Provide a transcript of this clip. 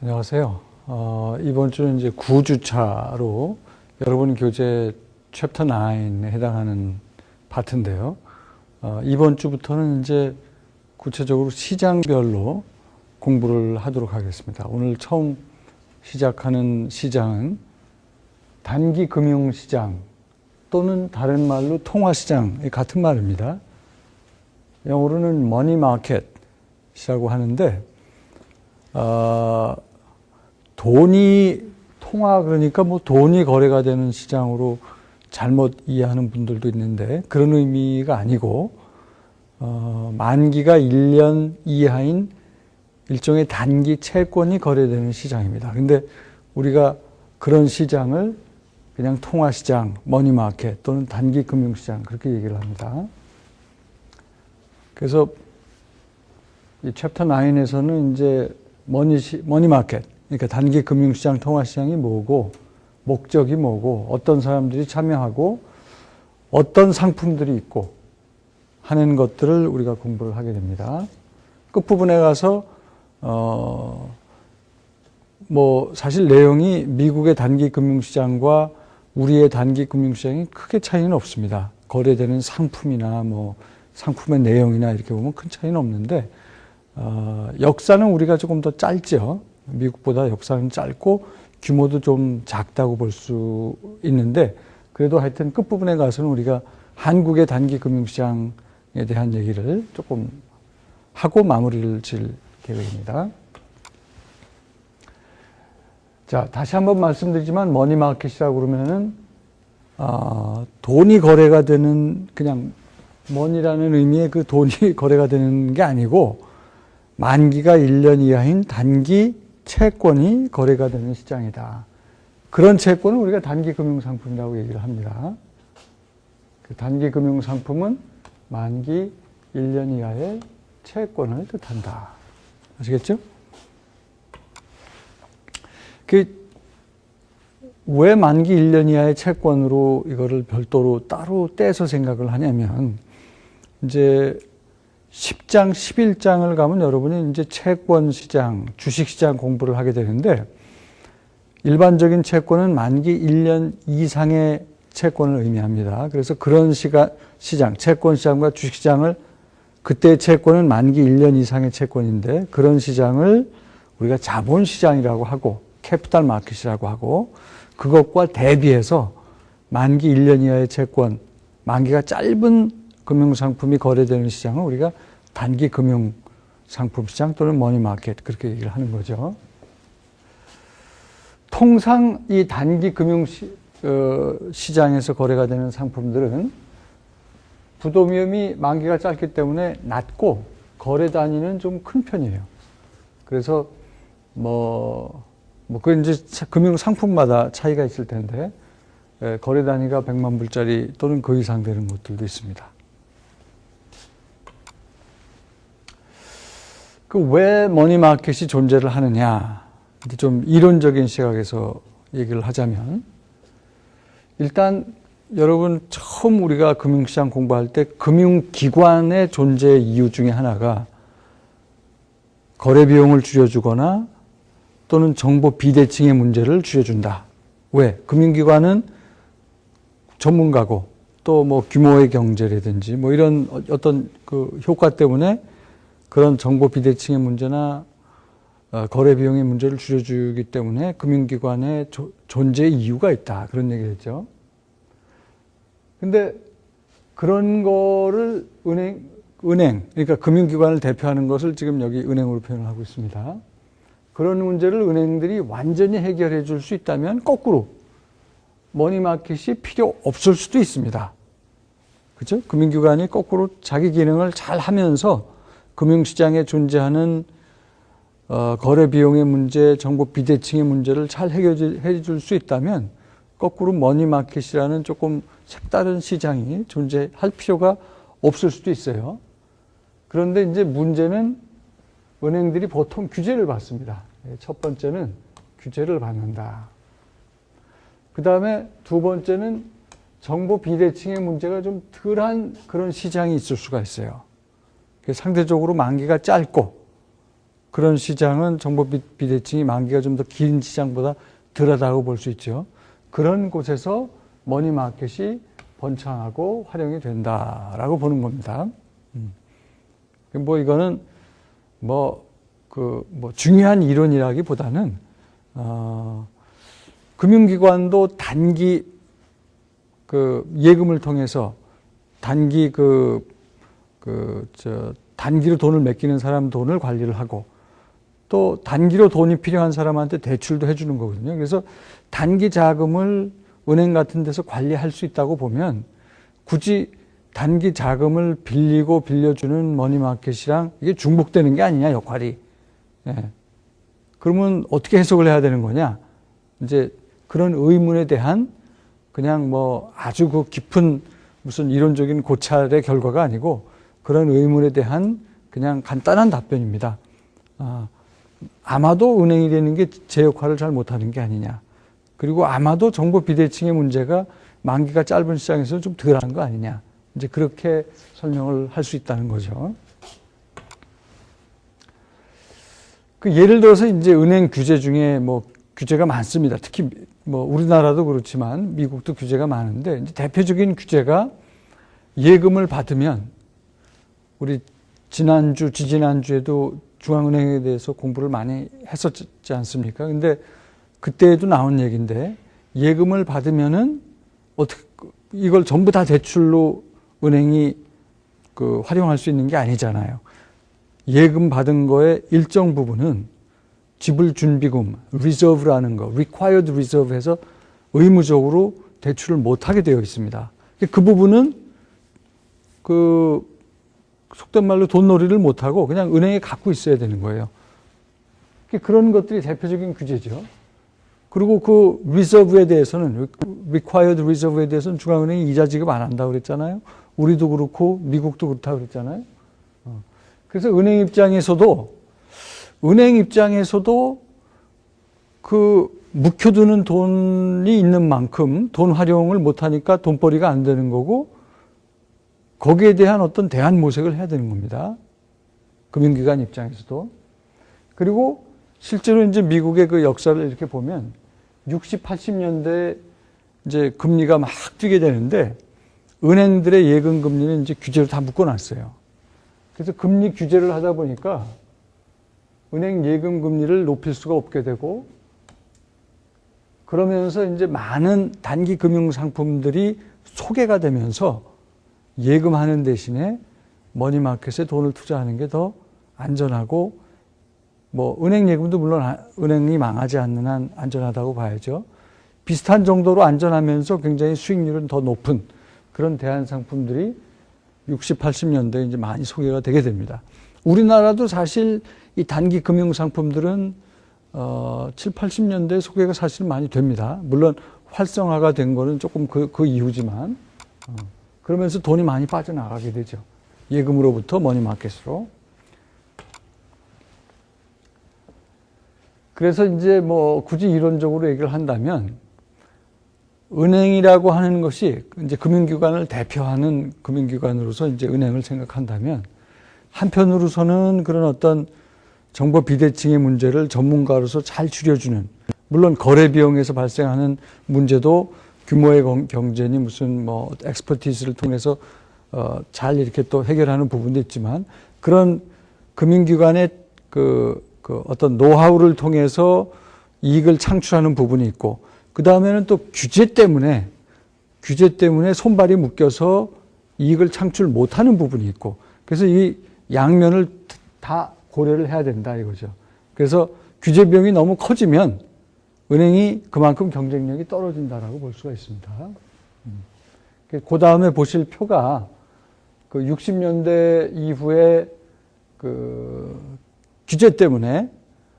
안녕하세요. 이번 주는 이제 9주차로 여러분 교재 챕터 9에 해당하는 파트인데요. 이번 주부터는 이제 구체적으로 시장별로 공부를 하도록 하겠습니다. 오늘 처음 시작하는 시장은 단기 금융시장 또는 다른 말로 통화시장, 같은 말입니다. 영어로는 머니마켓이라고 하는데 돈이 통화, 그러니까 뭐 돈이 거래가 되는 시장으로 잘못 이해하는 분들도 있는데 그런 의미가 아니고 만기가 1년 이하인 일종의 단기 채권이 거래되는 시장입니다. 근데 우리가 그런 시장을 그냥 통화시장, 머니마켓 또는 단기 금융시장 그렇게 얘기를 합니다. 그래서 이 챕터 9에서는 이제 머니마켓, 그러니까 단기 금융시장, 통화시장이 뭐고, 목적이 뭐고, 어떤 사람들이 참여하고, 어떤 상품들이 있고 하는 것들을 우리가 공부를 하게 됩니다. 끝부분에 가서 사실 내용이 미국의 단기 금융시장과 우리의 단기 금융시장이 크게 차이는 없습니다. 거래되는 상품이나 상품의 내용이나 이렇게 보면 큰 차이는 없는데 역사는 우리가 조금 더 짧죠. 미국보다 역사는 짧고 규모도 좀 작다고 볼 수 있는데 그래도 하여튼 끝부분에 가서는 우리가 한국의 단기 금융시장에 대한 얘기를 조금 하고 마무리를 질 계획입니다. 자, 다시 한번 말씀드리지만 머니마켓이라고 그러면은 돈이 거래가 되는, 그냥 머니라는 의미의 그 돈이 거래가 되는 게 아니고 만기가 1년 이하인 단기 채권이 거래가 되는 시장이다. 그런 채권을 우리가 단기 금융상품이라고 얘기를 합니다. 그 단기 금융상품은 만기 1년 이하의 채권을 뜻한다. 아시겠죠? 왜 만기 1년 이하의 채권으로 이거를 별도로 따로 떼서 생각을 하냐면, 이제 10장, 11장을 가면 여러분이 이제 채권 시장, 주식 시장 공부를 하게 되는데, 일반적인 채권은 만기 1년 이상의 채권을 의미합니다. 그래서 그런 시장, 채권 시장과 주식 시장을, 그때의 채권은 만기 1년 이상의 채권인데, 그런 시장을 우리가 자본 시장이라고 하고, 캐피탈 마켓이라고 하고, 그것과 대비해서 만기 1년 이하의 채권, 만기가 짧은 금융상품이 거래되는 시장은 우리가 단기 금융상품 시장 또는 머니마켓 그렇게 얘기를 하는 거죠. 통상 이 단기 금융시장에서 거래가 되는 상품들은 부도 위험이 만기가 짧기 때문에 낮고 거래 단위는 좀 큰 편이에요. 그래서 그건 이제 금융상품마다 차이가 있을 텐데, 거래 단위가 100만 불짜리 또는 그 이상 되는 것들도 있습니다. 왜 머니마켓이 존재를 하느냐? 좀 이론적인 시각에서 얘기를 하자면, 일단 여러분 처음 우리가 금융시장 공부할 때 금융기관의 존재 이유 중에 하나가 거래 비용을 줄여주거나 또는 정보 비대칭의 문제를 줄여준다. 왜? 금융기관은 전문가고 또 규모의 경제라든지 이런 어떤 그 효과 때문에 그런 정보 비대칭의 문제나 거래 비용의 문제를 줄여주기 때문에 금융기관의 존재 이유가 있다. 그런 얘기를 했죠. 근데 그런 거를 은행, 그러니까 금융기관을 대표하는 것을 지금 여기 은행으로 표현을 하고 있습니다. 그런 문제를 은행들이 완전히 해결해 줄 수 있다면 거꾸로 머니마켓이 필요 없을 수도 있습니다. 그렇죠? 금융기관이 거꾸로 자기 기능을 잘 하면서 금융시장에 존재하는 거래 비용의 문제, 정보 비대칭의 문제를 잘 해결해 줄 수 있다면 거꾸로 머니마켓이라는 조금 색다른 시장이 존재할 필요가 없을 수도 있어요. 그런데 이제 문제는 은행들이 보통 규제를 받습니다. 첫 번째는 규제를 받는다. 그 다음에 두 번째는 정보 비대칭의 문제가 좀 덜한 그런 시장이 있을 수가 있어요. 상대적으로 만기가 짧고 그런 시장은 정보 비대칭이 만기가 좀 더 긴 시장보다 덜하다고 볼 수 있죠. 그런 곳에서 머니마켓이 번창하고 활용이 된다라고 보는 겁니다. 뭐 이거는 중요한 이론이라기보다는 금융기관도 단기 예금을 통해서 단기로 돈을 맡기는 사람 돈을 관리를 하고 또 단기로 돈이 필요한 사람한테 대출도 해주는 거거든요. 그래서 단기 자금을 은행 같은 데서 관리할 수 있다고 보면 굳이 단기 자금을 빌리고 빌려주는 머니마켓이랑 이게 중복되는 게 아니냐, 역할이. 예. 그러면 어떻게 해석을 해야 되는 거냐? 이제 그런 의문에 대한 그냥 아주 그 깊은 무슨 이론적인 고찰의 결과가 아니고 그런 의문에 대한 그냥 간단한 답변입니다. 아마도 은행이 되는 게 제 역할을 잘 못하는 게 아니냐. 그리고 아마도 정보 비대칭의 문제가 만기가 짧은 시장에서 좀 덜한 거 아니냐. 이제 그렇게 설명을 할 수 있다는 거죠. 예를 들어서 이제 은행 규제 중에 규제가 많습니다. 특히 우리나라도 그렇지만 미국도 규제가 많은데 이제 대표적인 규제가 예금을 받으면 우리 지지난주에도 중앙은행에 대해서 공부를 많이 했었지 않습니까? 근데 그때에도 나온 얘기인데 예금을 받으면은 이걸 전부 다 대출로 은행이 활용할 수 있는 게 아니잖아요. 예금 받은 거에 일정 부분은 지불 준비금, 리저브라는 거, required reserve 해서 의무적으로 대출을 못하게 되어 있습니다. 그 부분은 속된 말로 돈놀이를 못하고 그냥 은행에 갖고 있어야 되는 거예요. 그런 것들이 대표적인 규제죠. 그리고 그 리저브에 대해서는, required reserve에 대해서는 중앙은행이 이자 지급 안 한다고 그랬잖아요. 우리도 그렇고 미국도 그렇다고 그랬잖아요. 그래서 은행 입장에서도 묵혀두는 돈이 있는 만큼 돈 활용을 못하니까 돈벌이가 안 되는 거고 거기에 대한 어떤 대안 모색을 해야 되는 겁니다. 금융기관 입장에서도. 그리고 실제로 이제 미국의 그 역사를 이렇게 보면 60, 80년대에 이제 금리가 막 뛰게 되는데 은행들의 예금 금리는 이제 규제로 다 묶어놨어요. 그래서 금리 규제를 하다 보니까 은행 예금 금리를 높일 수가 없게 되고 그러면서 이제 많은 단기 금융 상품들이 소개가 되면서 예금하는 대신에 머니마켓에 돈을 투자하는 게 더 안전하고 은행 예금도 물론 은행이 망하지 않는 한 안전하다고 봐야죠. 비슷한 정도로 안전하면서 굉장히 수익률은 더 높은 그런 대안 상품들이 60, 80년대에 이제 많이 소개가 되게 됩니다. 우리나라도 사실 이 단기 금융 상품들은 7, 80년대 소개가 사실 많이 됩니다. 물론 활성화가 된 거는 조금 그 이후지만 그러면서 돈이 많이 빠져나가게 되죠. 예금으로부터 머니마켓으로. 그래서 이제 굳이 이론적으로 얘기를 한다면 은행이라고 하는 것이 이제 금융기관을 대표하는 금융기관으로서 이제 은행을 생각한다면 한편으로서는 그런 어떤 정보 비대칭의 문제를 전문가로서 잘 줄여주는, 물론 거래 비용에서 발생하는 문제도 규모의 경쟁이 무슨 엑스퍼티스를 통해서 잘 이렇게 또 해결하는 부분도 있지만 그런 금융기관의 어떤 노하우를 통해서 이익을 창출하는 부분이 있고 그 다음에는 또 규제 때문에 손발이 묶여서 이익을 창출 못하는 부분이 있고 그래서 이 양면을 다 고려를 해야 된다 이거죠. 그래서 규제 비용이 너무 커지면 은행이 그만큼 경쟁력이 떨어진다라고 볼 수가 있습니다. 그 다음에 보실 표가 60년대 이후에 규제 때문에